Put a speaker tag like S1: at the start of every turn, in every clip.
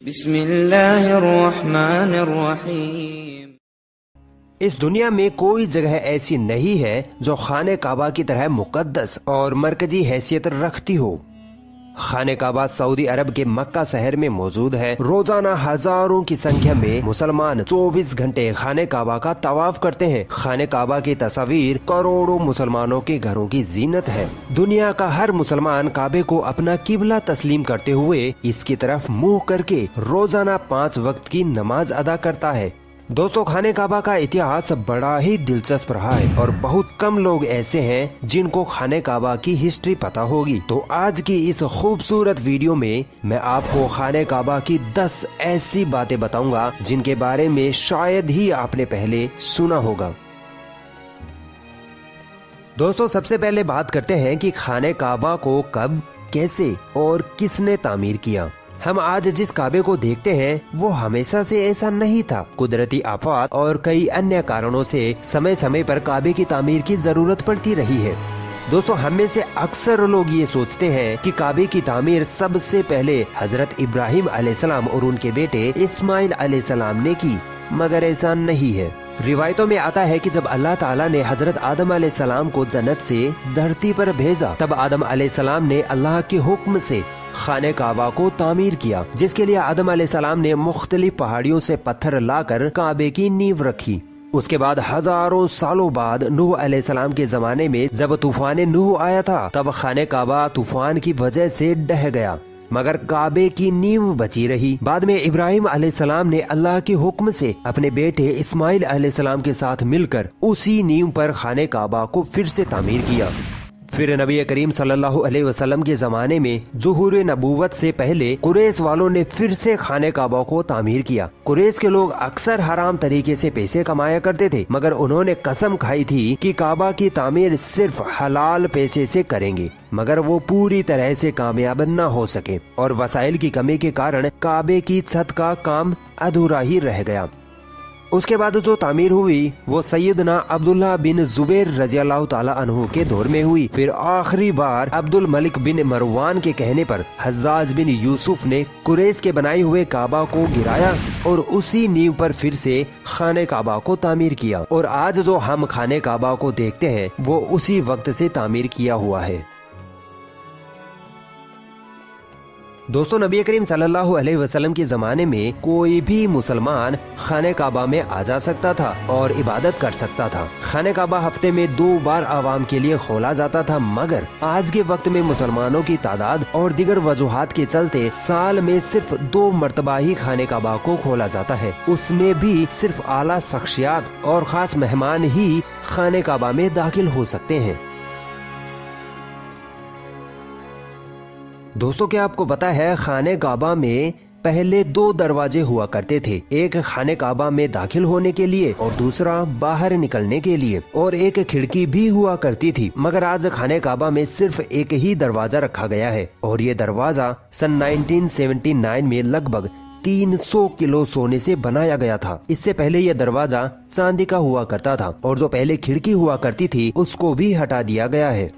S1: بسم اللہ الرحمن الرحیم۔
S2: اس دنیا میں کوئی جگہ ایسی نہیں ہے جو خانہ کعبہ کی طرح مقدس اور مرکزی حیثیت رکھتی ہو۔ خانہ کعبہ سعودی عرب کے مکہ شہر میں موجود ہے۔ روزانہ ہزاروں کی سنکھیا میں مسلمان 24 گھنٹے خانہ کعبہ کا طواف کرتے ہیں۔ خانہ کعبہ کی تصویر کروڑوں مسلمانوں کے گھروں کی زینت ہے۔ دنیا کا ہر مسلمان کعبے کو اپنا قبلہ تسلیم کرتے ہوئے اس کی طرف منہ کر کے روزانہ 5 وقت کی نماز ادا کرتا ہے۔ دوستو، خانہ کعبہ کا اتہاس بڑا ہی دلچسپ رہا ہے اور بہت کم لوگ ایسے ہیں جن کو خانہ کعبہ کی ہسٹری پتہ ہوگی۔ تو آج کی اس خوبصورت ویڈیو میں میں آپ کو خانہ کعبہ کی 10 ایسی باتیں بتاؤں گا جن کے بارے میں شاید ہی آپ نے پہلے سنا ہوگا۔ دوستو، سب سے پہلے بات کرتے ہیں کہ خانہ کعبہ کو کب، کیسے اور کس نے تعمیر کیا۔ ہم آج جس کعبے کو دیکھتے ہیں وہ ہمیشہ سے ایسا نہیں تھا۔ قدرتی آفات اور کئی انیہ کارنوں سے سمے سمے پر کعبے کی تعمیر کی ضرورت پڑتی رہی ہے۔ دوستو، ہم میں سے اکثر لوگ یہ سوچتے ہیں کہ کعبے کی تعمیر سب سے پہلے حضرت ابراہیم علیہ السلام اور ان کے بیٹے اسماعیل علیہ السلام نے کی، مگر ایسا نہیں ہے۔ روایتوں میں آتا ہے کہ جب اللہ تعالیٰ نے حضرت آدم علیہ السلام کو جنت سے دھرتی پر بھیجا، تب آدم علیہ السلام نے اللہ کے حکم سے خانہ کعبہ کو تعمیر کیا، جس کے لیے آدم علیہ السلام نے مختلف پہاڑیوں سے پتھر لا کر کعبے کی نیو رکھی۔ اس کے بعد ہزاروں سالوں بعد نوح علیہ السلام کے زمانے میں جب طوفان نوح آیا تھا، تب خانہ کعبہ طوفان کی وجہ سے ڈہ گیا، مگر کعبے کی نیو بچی رہی۔ بعد میں ابراہیم علیہ السلام نے اللہ کے حکم سے اپنے بیٹے اسماعیل علیہ السلام کے ساتھ مل کر اسی نیو پر خانہ کعبہ کو پھر سے تعمیر کیا۔ پھر نبی کریم صلی اللہ علیہ وسلم کے زمانے میں ظہور نبوت سے پہلے قریش والوں نے پھر سے خانہ کعبہ کو تعمیر کیا۔ قریش کے لوگ اکثر حرام طریقے سے پیسے کمایا کرتے تھے، مگر انہوں نے قسم کھائی تھی کہ کعبہ کی تعمیر صرف حلال پیسے سے کریں گے، مگر وہ پوری طرح سے کامیاب نہ ہو سکے اور وسائل کی کمی کے کارن کعبے کی چھت کا کام ادھورا ہی رہ گیا۔ اس کے بعد جو تعمیر ہوئی وہ سیدنا عبداللہ بن زبیر رضی اللہ تعالی عنہ کے دور میں ہوئی۔ پھر آخری بار عبد الملک بن مروان کے کہنے پر حجاج بن یوسف نے قریش کے بنائے ہوئے کعبہ کو گرایا اور اسی نیو پر پھر سے خانہ کعبہ کو تعمیر کیا، اور آج جو ہم خانہ کعبہ کو دیکھتے ہیں وہ اسی وقت سے تعمیر کیا ہوا ہے۔ دوستو، نبی کریم صلی اللہ علیہ وسلم کے زمانے میں کوئی بھی مسلمان خانہ کعبہ میں آ جا سکتا تھا اور عبادت کر سکتا تھا۔ خانہ کعبہ ہفتے میں 2 بار عوام کے لیے کھولا جاتا تھا، مگر آج کے وقت میں مسلمانوں کی تعداد اور دیگر وجوہات کے چلتے سال میں صرف 2 مرتبہ ہی خانہ کعبہ کو کھولا جاتا ہے، اس میں بھی صرف اعلیٰ شخصیات اور خاص مہمان ہی خانہ کعبہ میں داخل ہو سکتے ہیں۔ دوستو، کیا آپ کو پتا ہے خانہ کعبہ میں پہلے 2 دروازے ہوا کرتے تھے، ایک خانہ کعبہ میں داخل ہونے کے لیے اور دوسرا باہر نکلنے کے لیے، اور ایک کھڑکی بھی ہوا کرتی تھی، مگر آج خانہ کعبہ میں صرف ایک ہی دروازہ رکھا گیا ہے، اور یہ دروازہ سن 1979 میں لگ بھگ 300 کلو سونے سے بنایا گیا تھا۔ اس سے پہلے یہ دروازہ چاندی کا ہوا کرتا تھا، اور جو پہلے کھڑکی ہوا کرتی تھی اس کو بھی ہٹا دیا گیا ہے۔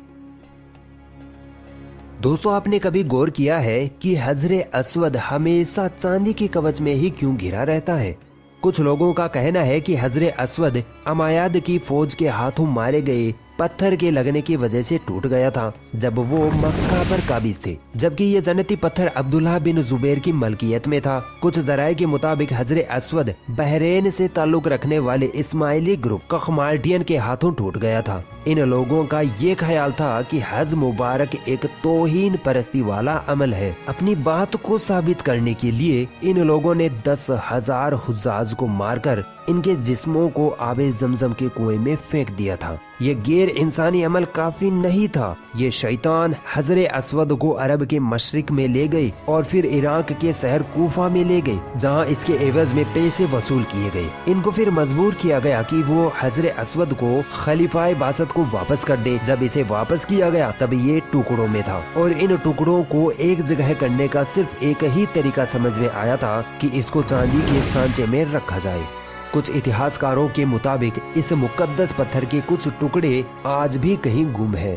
S2: دوستو، آپ نے کبھی غور کیا ہے کہ حجر اسود ہمیشہ چاندی کی کوچ میں ہی کیوں گھرا رہتا ہے؟ کچھ لوگوں کا کہنا ہے کہ حجر اسود امایاد کی فوج کے ہاتھوں مارے گئے پتھر کے لگنے کی وجہ سے ٹوٹ گیا تھا جب وہ مکہ پر قابض تھے، جبکہ یہ جنتی پتھر عبداللہ بن زبیر کی ملکیت میں تھا۔ کچھ ذرائع کے مطابق حجر اسود بحرین سے تعلق رکھنے والے اسماعیلی گروپ کخمالٹین کے ہاتھوں ٹوٹ گیا تھا۔ ان لوگوں کا یہ خیال تھا کہ حج مبارک ایک توہین پرستی والا عمل ہے۔ اپنی بات کو ثابت کرنے کے لیے ان لوگوں نے 10,000 حجاج کو مار کر ان کے جسموں کو آب زمزم کے کنویں میں پھینک دیا تھا۔ یہ غیر انسانی عمل کافی نہیں تھا، یہ شیطان حجر اسود کو عرب کے مشرق میں لے گئے اور پھر عراق کے شہر کوفہ میں لے گئے، جہاں اس کے عوض میں پیسے وصول کیے گئے۔ ان کو پھر مجبور کیا گیا کہ وہ حجر اسود کو خلیفہ باسط کو واپس کر دیں۔ جب اسے واپس کیا گیا تب یہ ٹکڑوں میں تھا، اور ان ٹکڑوں کو ایک جگہ کرنے کا صرف ایک ہی طریقہ سمجھ میں آیا تھا کہ اس کو چاندی کے سانچے میں رکھا جائے۔ کچھ اتہاسکاروں کے مطابق اس مقدس پتھر کے کچھ ٹکڑے آج بھی کہیں گم ہیں۔